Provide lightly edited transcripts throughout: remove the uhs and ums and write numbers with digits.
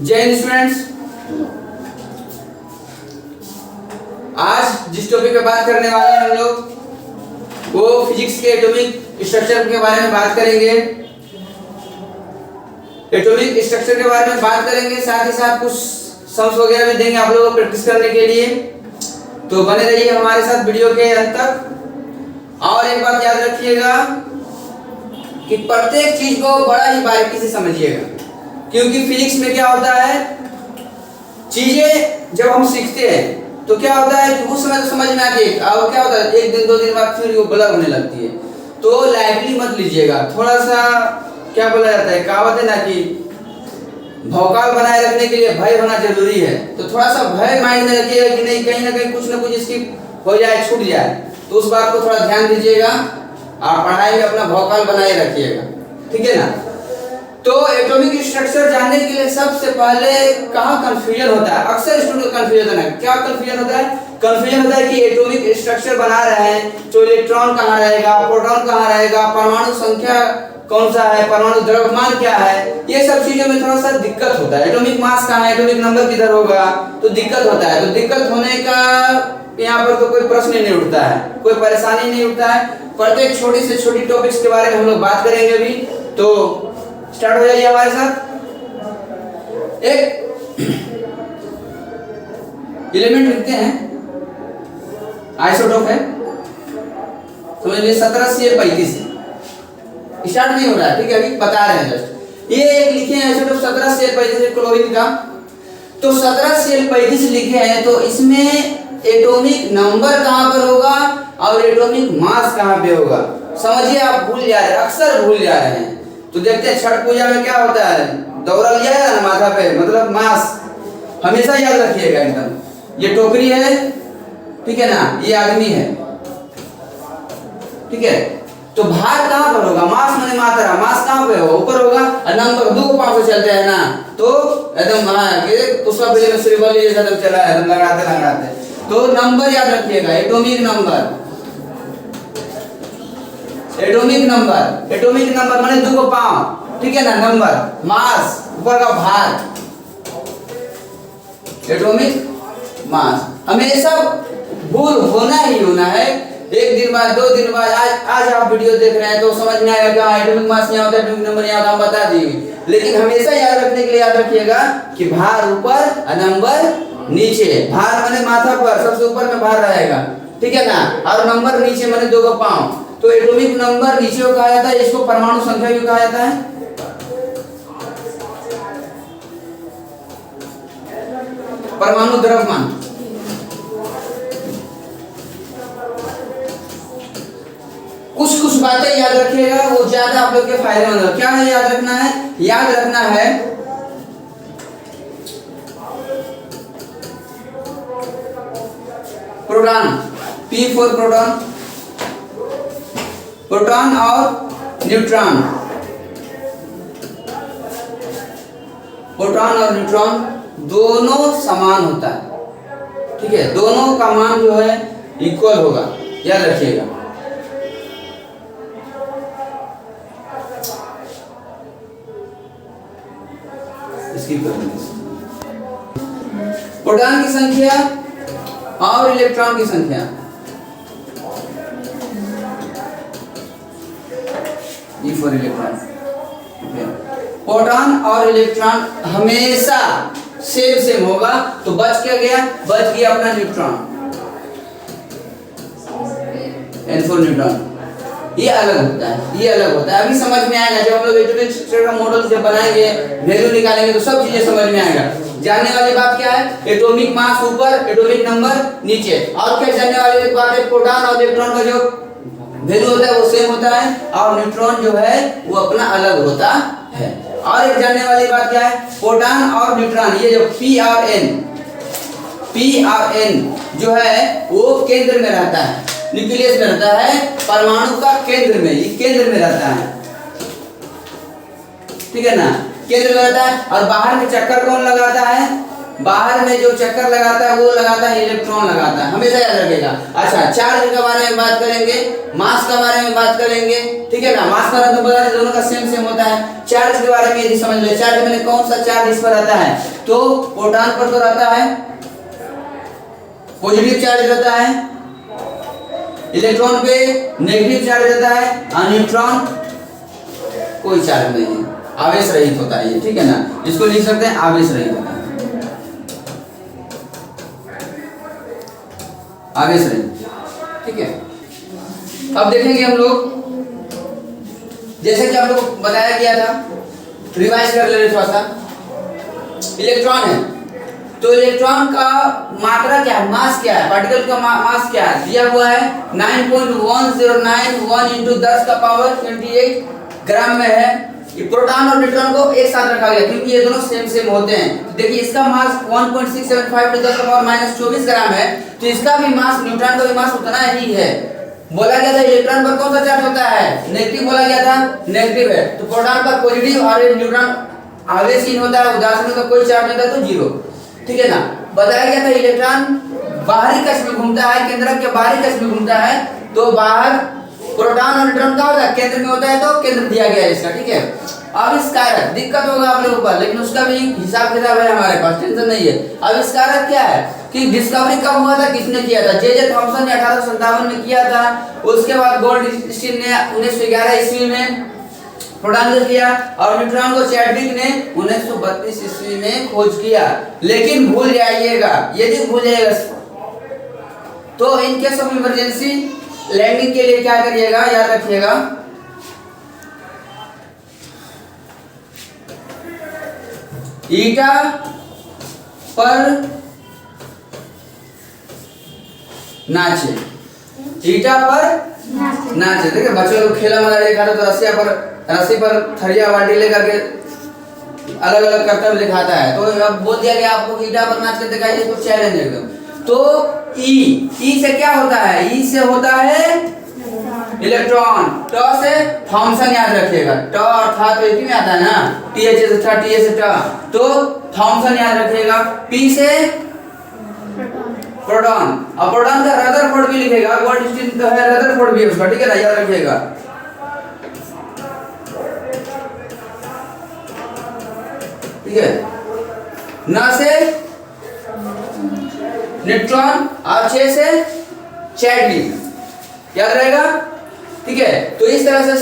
जय हिंद स्टूडेंट्स। आज जिस टॉपिक पे बात करने वाले हैं हम लोग वो फिजिक्स के एटॉमिक स्ट्रक्चर के बारे में बात करेंगे। एटॉमिक स्ट्रक्चर के बारे में बात करेंगे, साथ ही साथ कुछ सम्स वगैरह भी देंगे आप लोगों को प्रैक्टिस करने के लिए। तो बने रहिए हमारे साथ वीडियो के अंत तक। और एक बात याद रखिएगा कि प्रत्येक चीज को बड़ा ही बारीकी से समझिएगा, क्योंकि फिजिक्स में क्या होता है, चीजें जब हम सीखते हैं तो क्या होता है कि उस समय तो समझ में आती है, और क्या होता है एक दिन दो दिन बाद फिर वो ब्लर होने लगती है। तो लाइटली मत लीजिएगा, थोड़ा सा क्या बोला जाता है, कहावत है ना कि भौकाल बनाए रखने के लिए भय होना जरूरी है। तो थोड़ा सा भय माइंड में रखिएगा कि नहीं, कहीं ना कहीं कुछ ना कुछ इसकी हो जाए, छूट जाए। तो उस बात को थोड़ा ध्यान दीजिएगा और पढ़ाई में अपना भौकाल बनाए रखिएगा, ठीक है ना। तो एटॉमिक स्ट्रक्चर जानने के लिए सबसे पहले कहाँ कंफ्यूजन होता है, अक्सर स्टूडेंट को कंफ्यूजन होता है। क्या कंफ्यूजन होता है? कंफ्यूजन होता है कि एटॉमिक स्ट्रक्चर बना रहे हैं तो इलेक्ट्रॉन कहाँ रहेगा, प्रोटॉन कहाँ रहेगा, परमाणु संख्या कौन सा है, परमाणु द्रव्यमान क्या है, ये सब चीजों में थोड़ा सा दिक्कत होता है। एटॉमिक मास कहाँ है, एटॉमिक नंबर किधर होगा, तो दिक्कत होता है। तो दिक्कत होने का यहाँ पर तो कोई प्रश्न नहीं उठता है, कोई परेशानी नहीं उठता है। प्रत्येक छोटी से छोटी टॉपिक्स के बारे में हम लोग बात करेंगे अभी। तो स्टार्ट हो जाइए हमारे साथ। एक एलिमेंट लिखते हैं, आइसोटोप है, समझ लीजिए 17Cl35 स्टार्ट नहीं हो रहा है, ठीक है, अभी बता रहे हैं जस्ट। ये एक लिखे हैं आइसोटोप 17Cl35 क्लोरीन का। तो 17Cl35 लिखे हैं तो इसमें एटॉमिक नंबर कहां पर होगा और एटॉमिक मास कहां पे होगा, समझिए। आप भूल जा रहे हैं, अक्सर भूल जा रहे हैं। तो देखते हैं छठ पूजा में क्या होता है, दौरा लिया है ना माथा पे, मतलब मास हमेशा याद रखिएगा एकदम। ये टोकरी है, ठीक है ना, ये आदमी है, ठीक है। तो भार कहां पर होगा, मास माने मात्रा, मास कहां पे होगा, ऊपर होगा। और नंबर दो पांव से चलते हैं ना, तो एकदम पुष्पा पहले में श्रीवल्ली जैसा एकदम चला है, एकदम लगाते लगाते। तो नंबर याद रखिएगा, atomic number, atomic number, atomic number माने दो पांव, ठीक है ना, नंबर, मास ऊपर का भार, एटॉमिक मास। हमेशा भूल होना ही होना है। एक दिन बाद, दो दिन बाद, आज आप वीडियो देख रहे हैं तो समझ में आएगा कि एटॉमिक मास यहाँ होता है, एटॉमिक नंबर यहाँ हम बता दिए। लेकिन हमेशा याद रखने के लिए याद रखिएगा कि भार ऊपर और नंबर नीचे। भार माने माथा पर सबसे ऊपर में भार रहेगा, ठीक है ना, और नंबर नीचे माने दो पांव। तो एटॉमिक नंबर नीचे को कहा जाता है, इसको परमाणु संख्या भी कहा जाता है। परमाणु द्रव्यमान, कुछ बातें याद रखिएगा, वो ज्यादा आप लोग के फायदेमंद है। क्या है याद रखना है? याद रखना है proton, P for proton, proton और न्यूट्रॉन, प्रोटॉन और न्यूट्रॉन दोनों समान होता है, ठीक है, दोनों का मान जो है इक्वल होगा, याद रखिएगा। प्रोटॉन की संख्या और इलेक्ट्रॉन की संख्या, E फॉर इलेक्ट्रॉन, प्रोटॉन और इलेक्ट्रॉन हमेशा सेम होगा। तो बच क्या गया, बच गया अपना न्यूट्रॉन, N फॉर न्यूट्रॉन। ये अलग होता है, ये अलग होता है। अभी समझ में आएगा जब हम लोग एटॉमिक स्ट्रक्चर का मॉडल जब बनाएंगे, वैल्यू निकालेंगे तो सब चीजें समझ में आएगा। जानने वाली बात क्या है, एटॉमिक मास ऊपर, एटॉमिक नंबर नीचे। और क्या जानने वाली बात है, प्रोटॉन और इलेक्ट्रॉन का जो वैल्यू होता है वो सेम होता है, और न्यूट्रॉन जो है वो अपना अलग होता है। और एक जानने वाली बात क्या है, प्रोटॉन और न्यूट्रॉन, ये जो P और N जो है वो केंद्र में रहता है, न्यूक्लियस में रहता है, परमाणु का केंद्र में, ये केंद्र में रहता है, ठीक है ना, केंद्र में रहता है। और बाहर में चक्कर कौन लगाता है, बाहर में जो चक्कर लगाता है वो लगाता है इलेक्ट्रॉन लगाता है, हमेशा याद रखेगा। अच्छा, चार्ज के बारे में बात करेंगे, मास के बारे में बात करेंगे, ठीक है ना। मास का तो पता है दोनों का सेम होता है। चार्ज के बारे में यदि समझ ले, चार्ज में कौन सा चार्ज इस पर रहता है, तो प्रोटॉन पर तो रहता है पॉजिटिव चार्ज रहता है, इलेक्ट्रॉन पे नेगेटिव चार्ज रहता है, और न्यूट्रॉन कोई चार्ज नहीं है, आवेश रहित होता है ये, ठीक है ना। इसको लिख सकते हैं आवेश रहित होता है, आवेश रहित, ठीक है। अब देखेंगे हम लोग, जैसे कि आप लोग को बताया गया था, रिवाइज कर ले रहे थोड़ा सा। इलेक्ट्रॉन है तो इलेक्ट्रॉन का मात्रा क्या है, मास क्या है, पार्टिकल का मास क्या है, दिया हुआ है 9.1091 × 10⁻28 ग्राम में है। ये प्रोटॉन और न्यूट्रॉन को एक साथ रखा गया क्योंकि ये दोनों सेम होते हैं। तो देखिए इसका मास 1.675 × 10⁻24 ग्राम है, तो इसका भी मास, न्यूट्रॉन का भी मास उतना ही है। बोला गया था इलेक्ट्रॉन पर कौन सा चार्ज होता है, नेगेटिव बोला गया था, नेगेटिव है। तो प्रोटॉन पर पॉजिटिव और न्यूट्रॉन आवेशहीन होता है, उदासीन का कोई चार्ज नहीं होता, तो जीरो, ठीक है ना। बताया गया था इलेक्ट्रॉन बाहरी कक्ष में घूमता है, केंद्रक के बाहरी कक्ष में घूमता है, तो बाहर प्रोटॉन और न्यूट्रॉन का होता है, केंद्र में होता है, तो केंद्र दिया गया है इसका, ठीक है। आविष्कारक दिक्कत होगा आप लोगों पर, लेकिन उसका भी हिसाब किताब है हमारे पास, टेंशन नहीं है। आविष्कारक क्या है कि डिस्कवरी कब हुआ था, किसने किया था, जे थॉमसन ने 1857 में किया था। उसके बाद गोल्डस्टीन ने 1911 ईस्वी में प्रोटॉन को किया, और न्यूट्रॉन को चैडविक ने 1932 ईस्वी में खोज किया। लेकिन भूल जाइएगा, यदि भूल जाइएगा तो in case of emergency landing के लिए क्या करिएगा, याद रखिएगा, ईटा पर नाचे, ईटा पर नाचे। देखिए बच्चों लोग खेला वाला देखा था, तो रस्सी पर थरिया बाल्टी लेकर के अलग अलग कर्तव्य दिखाता है। तो अब बोल दिया गया आपको कि ईटा पर नाच के दिखाइए, तो चैलेंज एकदम। तो ई से क्या होता है, ई से होता है इलेक्ट्रॉन, ट से थॉमसन, याद रखिएगा, ट और था तो एक ही में आता है ना, टीएच से था, टीए से ट, तो थॉमसन याद रखिएगा। पी से प्रोटॉन, और प्रोटॉन का रदरफोर्ड भी लिखेगा, गोल्डस्टीन तो है, रदरफोर्ड भी है उसका, ठीक है ना, याद रखिएगा। ठीक है, न से न्यूट्रॉन और छह से चैडविक, याद रहेगा, ठीक है। तो इस तरह से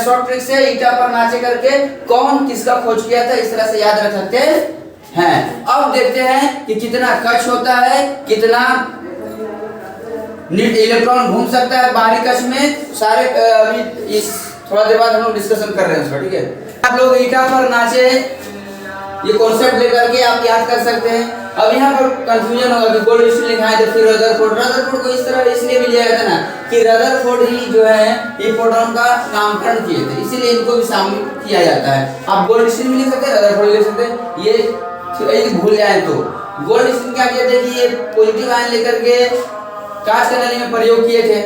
शॉर्ट ट्रिक से ईटा पर नाचे करके कौन किसका खोज किया था, इस तरह से याद रख सकते हैं। अब देखते हैं कि कितना कक्ष होता है, कितना इलेक्ट्रॉन घूम सकता है बाहरी कक्ष में, सारे अभी इस थोड़ा देर बाद हम लोग डिस्कशन कर रहे हैं उसका, ठीक है। आप लोग ईटा पर नाचे ये कॉन्सेप्ट लेकर के आप याद कर सकते हैं। अब यहाँ पर कंफ्यूजन होगा कि गोल्डस्टीन लिखा है तो फिर रदरफोर्ड को इस तरह इसलिए भी लिया गया था ना कि रदरफोर्ड ही जो है ये प्रोटॉन का नामकरण किए थे, इसीलिए इनको भी शामिल किया जाता है। आप गोल्डस्टीन भी लिख सकते हैं, रदरफोर्ड भी लिख सकते हैं, ये भूल जाए तो। गोल्डस्टीन क्या किए थे कि ये पॉजिटिव आयन लेकर के कांच के नली में प्रयोग किए थे,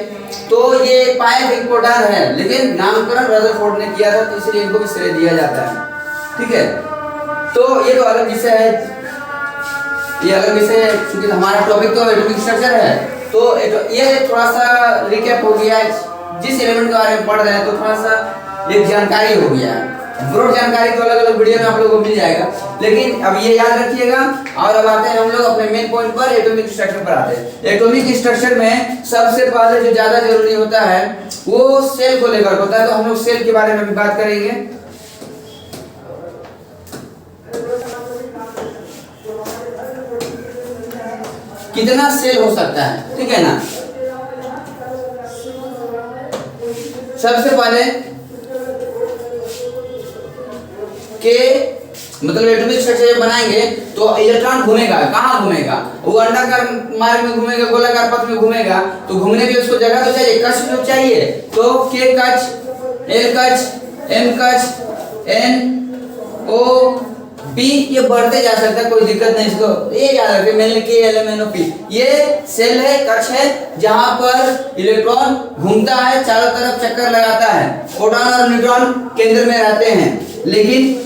तो ये पाए थे प्रोटॉन है, लेकिन नामकरण रदरफोर्ड ने किया था, तो इसलिए इनको भी श्रेय दिया जाता है, ठीक है। तो ये तो अलग विषय है, ये अलग विषय, क्योंकि हमारा टॉपिक तो एटॉमिक स्ट्रक्चर है। तो ये थोड़ा सा रिकैप हो गया, जिस एलिमेंट के बारे में पढ़ रहे हैं तो थोड़ा सा एक जानकारी हो गया है। ब्रॉड जानकारी तो अलग अलग वीडियो में आप लोगों को मिल जाएगा, लेकिन अब ये याद रखिएगा। और अब आते हैं हम लोग अपने मेन पॉइंट पर, एटॉमिक स्ट्रक्चर पर आते हैं। एटॉमिक स्ट्रक्चर में सबसे पहले जो ज्यादा जरूरी होता है वो सेल को लेकर होता है, तो हम लोग सेल के बारे में भी बात करेंगे। कितना सेल हो सकता है, ठीक है ना। सबसे पहले के मतलब एटॉमिक स्ट्रक्चर बनाएंगे तो इलेक्ट्रॉन घूमेगा, कहाँ घूमेगा, वो अंडाकार मार्ग में घूमेगा, गोलाकार पथ में घूमेगा, तो घूमने के लिए उसको जगह तो चाहिए, कक्ष तो चाहिए। तो के कक्ष, एल कक्ष, एम कक्ष, एन ओ पी, ये बढ़ते जा सकता है, कोई दिक्कत नहीं इसको, ये याद रखिए, mainly K L M N O P, ये सेल है, कक्ष है, जहां पर इलेक्ट्रॉन घूमता है, चारों तरफ चक्कर लगाता है, प्रोटॉन और न्यूट्रॉन केंद्र में रहते हैं। लेकिन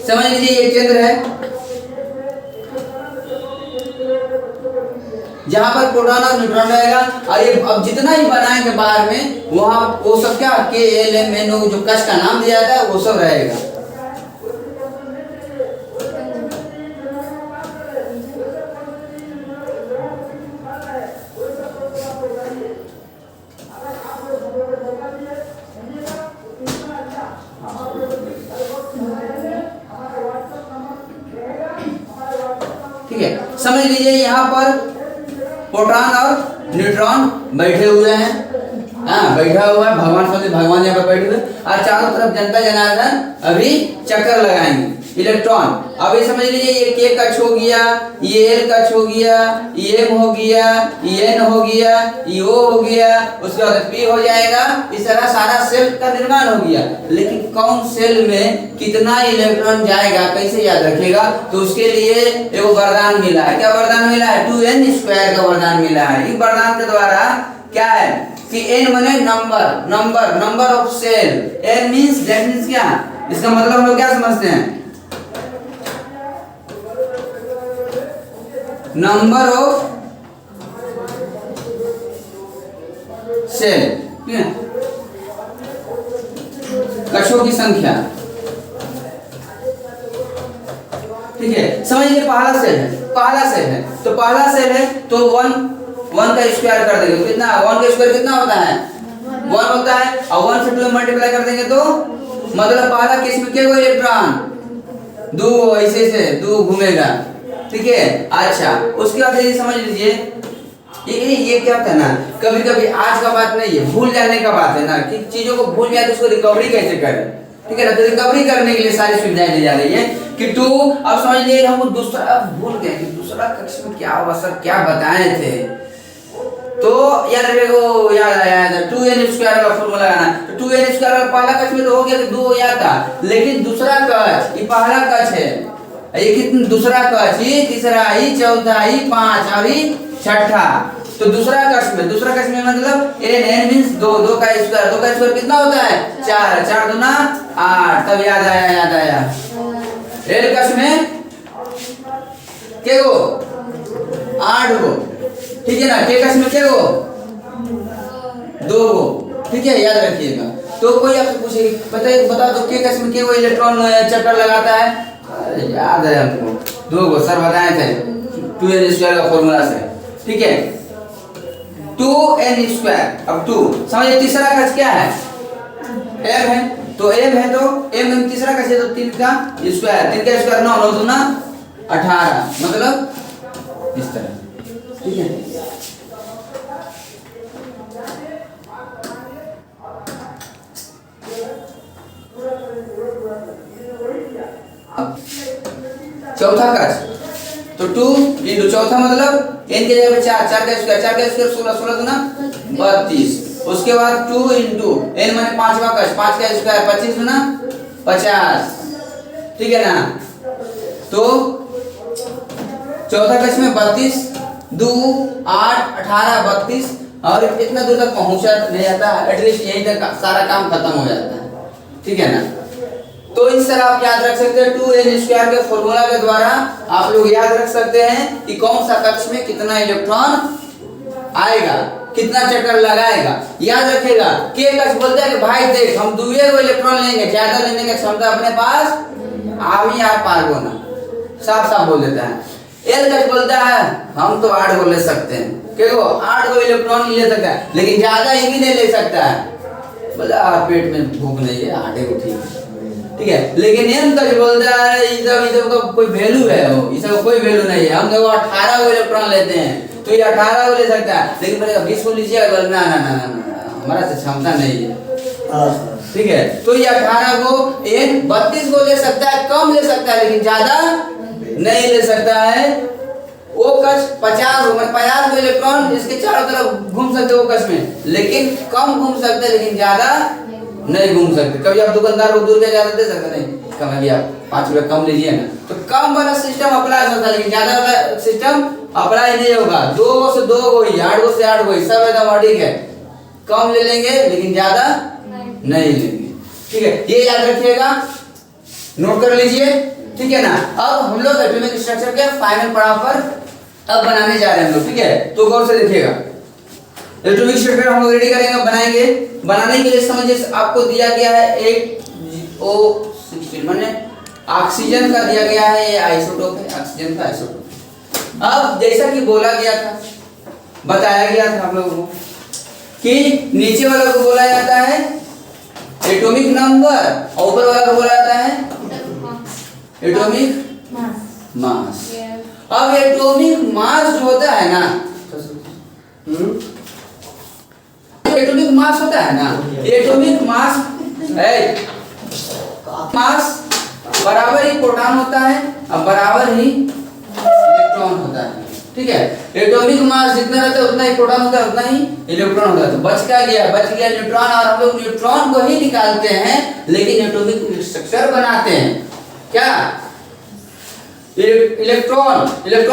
समझ लीजिए ये केंद्र है, जहाँ पर प्रोटॉन और न्यूट्रॉन रहेगा। और ये अब जितना ही बनाएंगे बाहर में वहाँ वो सब क्या KLMNO जो कश का नाम दिया जाता है वो सब रहेगा। ठीक है, समझ लीजिए यहाँ पर प्रोटॉन और न्यूट्रॉन बैठे हुए हैं। हाँ, बैठा हुआ है भगवान, समझे भगवान यहाँ पर बैठे हुए और चारों तरफ जनता जनार्दन अभी चक्कर लगाएंगे। इलेक्ट्रॉन अब ये समझ लीजिए ये K कक्ष हो गया, ये L कक्ष हो गया, ये M हो गया, ये N हो गया, ये O हो गया, उसके बाद P हो जाएगा। इस तरह सारा सेल का निर्माण हो गया। लेकिन कौन सेल में कितना इलेक्ट्रॉन जाएगा कैसे याद रखेगा? तो उसके लिए एक वरदान मिला है। क्या वरदान मिला है? 2n² का वरदान मिला है। इस वरदान के द्वारा क्या है कि n माने number of cell. n means that means क्या? इसका मतलब हम लोग क्या समझते हैं? नंबर ऑफ सेल, ठीक है, कक्षों की संख्या। ठीक है, समझिए पहला सेल है, तो पहला सेल है तो 1 का स्क्वायर कर देंगे कितना? 1 का स्क्वायर कितना होता है? 1 होता है। और 1 से 2 मल्टीप्लाई कर देंगे तो मतलब पहला केस में क्या होगा? इलेक्ट्रॉन 2 ऐसे से 2 घूमेगा। ठीक है, अच्छा उसके बाद ये समझ लीजिए ये क्या होता है ना, कभी कभी आज का बात नहीं है, भूल जाने का बात है ना कि चीजों को भूल जाए तो उसको रिकवरी कैसे करें। ठीक है ना, तो रिकवरी करने के लिए सारी सुविधाएं दी जा रही है कि 2 अब समझ लीजिए हम दूसरा भूल गए कि दूसरा कक्ष में क्या हुआ सर, क्या बताए थे। तो याद रखो, याद आया था 2n² का फॉर्मूला लगाना। तो 2n² का पहला कक्ष में तो हो गया, तो 2 हो जाता, लेकिन दूसरा कक्ष, ये पहला कक्ष है, ये कितना दूसरा कक्ष, ये तीसरा, ये चौथा, ये 5 और ये छठा। तो दूसरा कक्ष में मतलब n मींस 2 का स्क्वायर कितना होता है? 4 4 दूना 8। तब याद आया L कक्ष में के गो 8 गो। ठीक है ना, K कक्ष में के गो 2 गो। ठीक है, याद रखिएगा। तो कोई आपसे पूछेगा बता दो K कक्ष में के गो इलेक्ट्रॉन चक्कर लगाता है? याद है हमको 2 गो, सर बताए थे 2n² का फॉर्मूला से। ठीक है, 2n²। अब 2 समझिए तीसरा कक्ष क्या है? m है, तो m है तो m तीसरा कक्ष है तो 3 का स्क्वायर, 3 का स्क्वायर 9 9 दूना 18, मतलब इस तरह। ठीक है, चौथा कक्ष तो 2 इंटू चौथा मतलब n के जगह पे 4 का स्क्वायर 16 दूना 32। उसके बाद 2 इंटू n माने 5वां कक्ष, 5 का स्क्वायर 25 दूना 50। ठीक है ना, तो चौथा कक्ष में 32 2 8 18 32 और इतना दूर तक पहुंचा नहीं जाता, एटलीस्ट यहीं तक सारा काम खत्म हो जाता है। ठीक है ना, तो इस तरह आप याद रख सकते हैं 2n² के फॉर्मूला के द्वारा आप लोग याद रख सकते हैं कि कौन सा कक्ष में कितना इलेक्ट्रॉन आएगा, कितना चक्कर लगाएगा। याद रखेगा K कक्ष बोलता है कि भाई देख हम 2 इलेक्ट्रॉन लेंगे, ज्यादा लेने की क्षमता अपने पास आवी यार पारगो ना, साफ बोल देता है। L कक्ष बोलता है हम तो 8 गो ले सकते हैं, क्यों 8 गो इलेक्ट्रॉन ले सकता है, लेकिन ज्यादा ही भी नहीं ले सकता है। बोला पेट में भूख नहीं है 8 गो ठीक है। ठीक है, लेकिन M कक्ष बोलता है इस सब का कोई वैल्यू है, वो इसका कोई वैल्यू नहीं है, हम देखो 18 गो इलेक्ट्रॉन लेते हैं तो ये 18 गो ले सकता है, लेकिन बोलेगा 20 को लीजिएगा, ना हमारा से क्षमता नहीं है। ठीक है, तो ये 18 को N 32 को ले सकता है, कम ले सकता है लेकिन ज्यादा नहीं ले सकता है। वो कक्ष 50 गो इलेक्ट्रॉन इसके चारों तरफ घूम सकते वो कक्ष में, लेकिन कम घूम सकते लेकिन ज्यादा नहीं घूम सकते। कभी आप दुकानदार को दूर का ज्यादा दे सकते नहीं, कभी आप 5 रुपए कम लीजिए ना, तो कम वाला सिस्टम अप्लाई होता है लेकिन ज्यादा वाला सिस्टम अप्लाई नहीं होगा। 2 गो से 2 गो ही, 8 गो से 8 गो ही, सब एकदम ठीक है, कम ले लेंगे लेकिन ज्यादा नहीं लेंगे। ठीक है, ये याद रखिएगा, नोट कर लीजिए। ठीक है ना, अब हम लोग एटॉमिक स्ट्रक्चर के फाइनल पड़ाव पर अब बनाने जा रहे हैं हम लोग, ठीक है, तो गौर से देखिएगा। एटॉमिक स्ट्रक्चर हम लोग रेडी करेंगे, बनाएंगे। बनाने के लिए समझिए आपको दिया गया है एक O16 माने ऑक्सीजन का दिया गया है, ये आइसोटोप है, ऑक्सीजन का आइसोटोप। अब जैसा कि बोला गया था, बताया गया था आप लोगों को कि नीचे वाला को बोला जाता है एटॉमिक नंबर और ऊपर वाला को बोला जाता है एटॉमिक मास। अब एटॉमिक मास जो होता है ना, एटॉमिक मास होता है ना, एटॉमिक मास बराबर ही प्रोटॉन होता है और बराबर ही इलेक्ट्रॉन होता है, ठीक है। एटॉमिक मास जितना रहता है उतना ही प्रोटॉन होता है, उतना ही इलेक्ट्रॉन होता है। तो बच गया न्यूट्रॉन, और हम लोग न्यूट्रॉन को ही निकालते हैं लेकिन एटॉमिक स्ट्रक्चर बनाते हैं। क्या? इलेक्ट्रॉन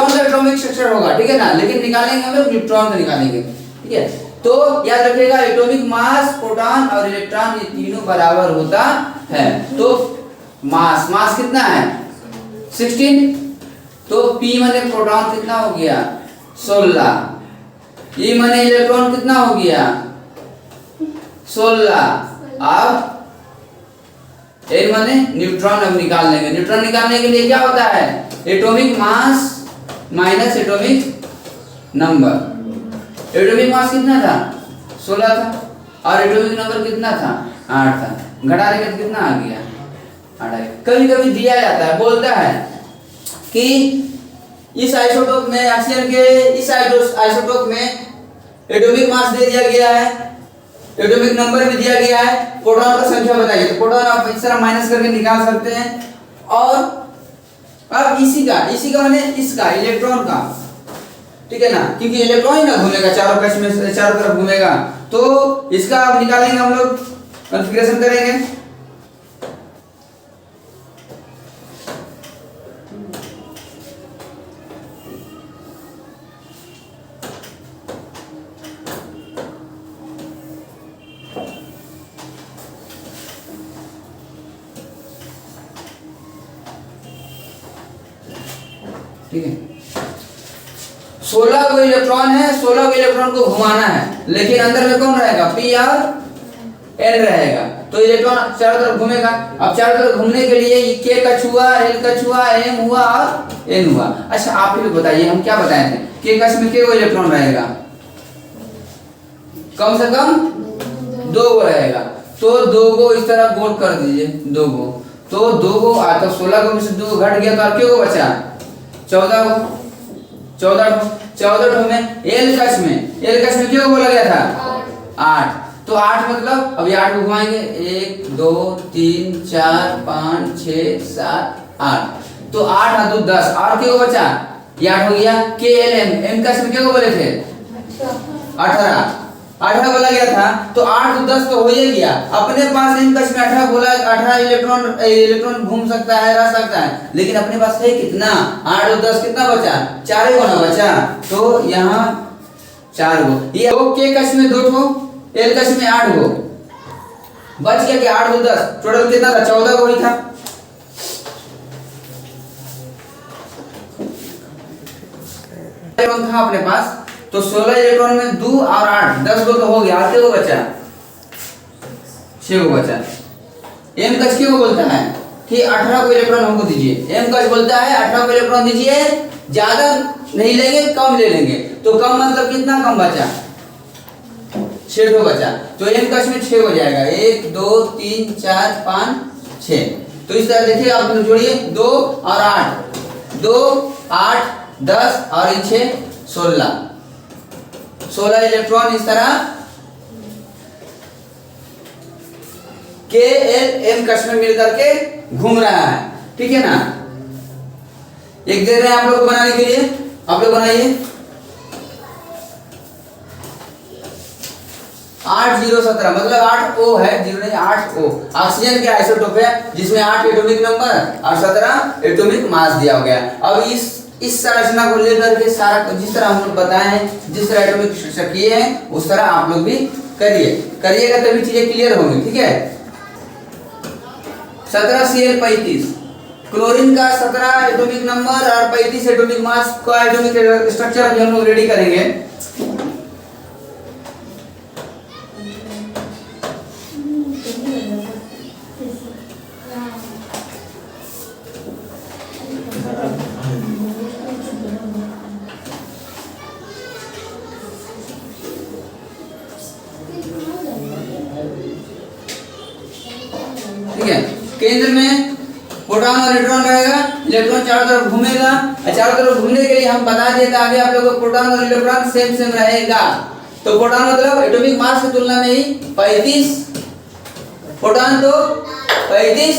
का एटॉमिक स्ट्रक्चर होगा, ठीक है ना, लेकिन निकालेंगे हम लोग न्यूट्रॉन को निकालेंगे, ठीक है। तो याद रखिएगा एटॉमिक मास, प्रोटॉन और इलेक्ट्रॉन ये तीनों बराबर होता है। तो मास कितना है 16, तो P माने प्रोटॉन कितना हो गया 16, E माने इलेक्ट्रॉन कितना हो गया 16। अब N माने न्यूट्रॉन अब निकाल लेंगे। न्यूट्रॉन निकालने के लिए क्या होता है atomic mass minus atomic number. Atomic mass कितना था 16 था और एटॉमिक नंबर कितना था 8 था, घटा लेंगे तो कितना आ गया 8। कभी कभी दिया जाता है, बोलता है कि इस आइसोटोप में ऑक्सीजन के इस आइसोटोप में एटॉमिक मास दे दिया गया है, एटॉमिक नंबर भी दिया गया है, प्रोटॉन का संख्या बताइए। तो प्रोटॉन आप इस तरह माइनस करके निकाल सकते हैं। और अब इसी का माने इसका इलेक्ट्रॉन का, ठीक है ना, क्योंकि इलेक्ट्रॉन ही ना घूमेगा चारों कक्ष में, चारों तरफ घूमेगा, तो इसका अब निकालेंगे हम लोग, कॉन्फ़िगरेशन करेंगे। ठीक है, 16 को इलेक्ट्रॉन है, 16 को इलेक्ट्रॉन को घुमाना है, लेकिन अंदर में कौन रहेगा P और N रहेगा, तो इलेक्ट्रॉन चारों तरफ घूमेगा। अब चारों तरफ घूमने के लिए K का छुआ, L का छुआ, M हुआ और N हुआ। अच्छा आप ही बताइए, हम क्या बताए थे K कक्ष में K को इलेक्ट्रॉन रहेगा, कम से कम 2 को रहेगा, तो 2 को इस तरह गोल कर दीजिए, 2 को, तो 2 को आता 16 को में से 2 घट गया तो और क्यों बचा 14 में एल कक्ष में क्यों बोला गया था 8, तो 8 मतलब अब ये 8 को घुमाएंगे 1 2 3 4 5 6 7 8, तो 8 और 2 10 और क्यों बचा ये 8 हो गया। के एल एम कक्ष में क्यों बोले थे 18 बोला गया था, तो 8 तो 10 तो हो ही गया। अपने पास एम कक्ष में 18 बोला, 18 इलेक्ट्रॉन घूम सकता है, रह सकता है, लेकिन अपने पास है कितना 8 और 10 कितना बचा 4 ही ना बचा, तो यहाँ 4 गो, ये के कक्ष में 2 ठो, एल कक्ष में 8 गो, बच गया कि 8 और 10 टोटल कितना था 14 गो ही था। इलेक्ट्रॉन था अपने पास, तो 16 इलेक्ट्रॉन में 2 और 8 10 गो तो हो गया, आगे को बचा 6 गो बचा। एम कक्ष क्यों बोलता है कि 18 को इलेक्ट्रॉन हमको दीजिए, एम कक्ष बोलता है 18 को इलेक्ट्रॉन दीजिए, ज्यादा नहीं लेंगे कम ले लेंगे, तो कम मतलब कितना कम बचा 6 ठो बचा, तो एम कक्ष में 6 हो जाएगा 1 2 3 4 5 6। तो इस तरह देखिए आप लोग जोड़िए 2 और 8 2 8 10 और 6 16 इलेक्ट्रॉन इस तरह के एल एम कक्ष में मिलकर के घूम रहा है, ठीक है ना। एक दे रहे हैं आप लोग को बनाने के लिए, आप लोग बनाइए 8017 मतलब 8 O है, 0 नहीं 8 O ऑक्सीजन के आइसोटोप है जिसमें 8 एटॉमिक नंबर और 17 एटॉमिक मास दिया गया। अब इस संरचना को लेकर के सारा जिस तरह हम लोग बताए हैं, जिस तरह एटॉमिक स्ट्रक्चर किए हैं उस तरह आप लोग भी करिएगा तभी चीजें क्लियर होंगी, ठीक है। 17Cl35 क्लोरीन का 17 एटॉमिक नंबर और 35 एटॉमिक मास का एटॉमिक स्ट्रक्चर अभी हम लोग रेडी करेंगे। ठीक है, केंद्र में प्रोटॉन और न्यूट्रॉन रहेगा, इलेक्ट्रॉन चारों तरफ घूमेगा और चारों तरफ घूमने के लिए हम बता दिए थे आगे आप लोगों को प्रोटॉन और इलेक्ट्रॉन सेम सेम रहेगा। तो प्रोटॉन मतलब एटॉमिक मास की तुलना में ही 35 प्रोटॉन तो 35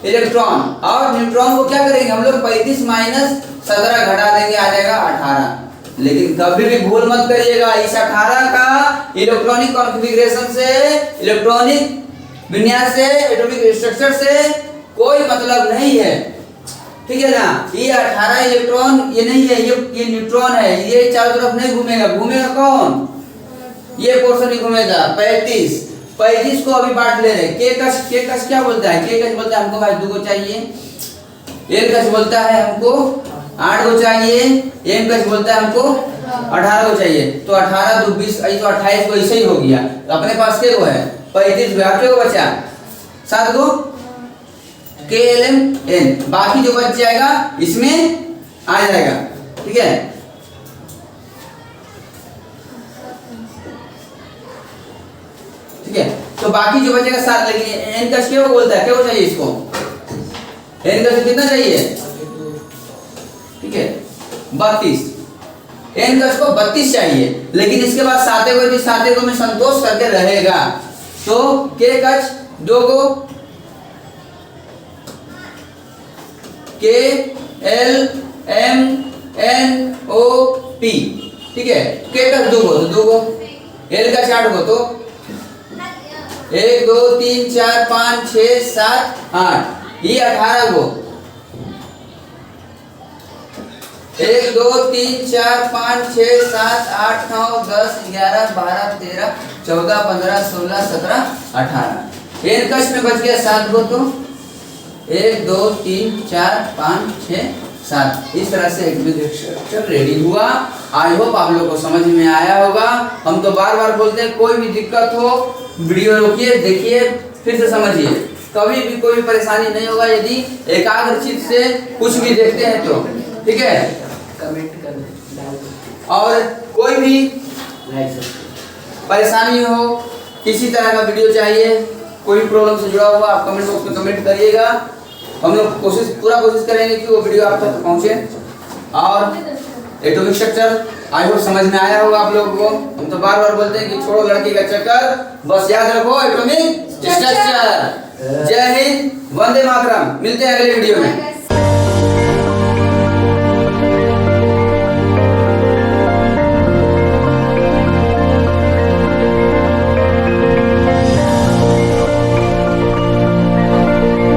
इलेक्ट्रॉन, और न्यूट्रॉन को क्या करेंगे हम लोग 35 माइनस 17 घटा देंगे, आ जाएगा 18। लेकिन कभी भी भूल मत करिएगा, इस 18 का इलेक्ट्रॉनिक कॉन्फ़िगरेशन से, इलेक्ट्रॉनिक विन्यास से, एटॉमिक स्ट्रक्चर से कोई मतलब नहीं है। ठीक है ना, ये 18 इलेक्ट्रॉन ये नहीं है, ये न्यूट्रॉन है, ये चारों तरफ नहीं घूमेगा। घूमेगा कौन? ये पोर्शन ही घूमेगा 35 को अभी बांट ले रहे। के कश क्या बोलता है? के कश बोलता है हमको भाई 2 को चाहिए, एल कश बोलता है हमको 8 को चाहिए, एम कश बोलता है हमको 18 को चाहिए। तो 18 2 20, तो 28 को ऐसे ही हो गया। तो अपने पास के को है 35 को बचा 7 को KLMN, बाकी जो बच जाएगा इसमें आ जाएगा। ठीक है, ठीक है, तो बाकी जो बचेगा 7, लेकिन N का क्या बोलता है, क्या वो चाहिए इसको? N का कितना चाहिए? ठीक है 32, N का इसको 32 चाहिए, लेकिन इसके बाद 7 को में संतोष करके रहेगा। तो K का 2 को KLMNOP, ठीक है, K का 2 को, L का 8 को, तो 1 2 3 4 5 6 7 8, ये 18 को 1 2 3 4 5 6 7 8 9 10 11 12 13 14 15 16 17 18। एन कश में बच गया 7 को, तो 1 2 3 4 5 6 7। इस तरह से एटॉमिक स्ट्रक्चर रेडी हुआ। आई होप आप लोगों को समझ में आया होगा। हम तो बार बार बोलते हैं, कोई भी दिक्कत हो वीडियो रोकिए, देखिए, फिर से समझिए, कभी भी कोई भी परेशानी नहीं होगा यदि एकाग्रचित से कुछ भी देखते हैं तो। ठीक है, कमेंट कर और कोई भी परेशानी हो, किसी तरह का वीडियो चाहिए, कोई प्रॉब्लम से जुड़ा हुआ, आप कमेंट बॉक्स में कमेंट करिएगा। हम लोग पूरा कोशिश करेंगे कि वो वीडियो आप तक पहुंचे। और एटॉमिक स्ट्रक्चर आई होप समझ में आया होगा आप लोगों को। हम तो बार बार बोलते हैं कि छोड़ो लड़की का चक्कर, बस याद रखो एटॉमिक स्ट्रक्चर। जय हिंद, वंदे मातरम। मिलते हैं अगले वीडियो में।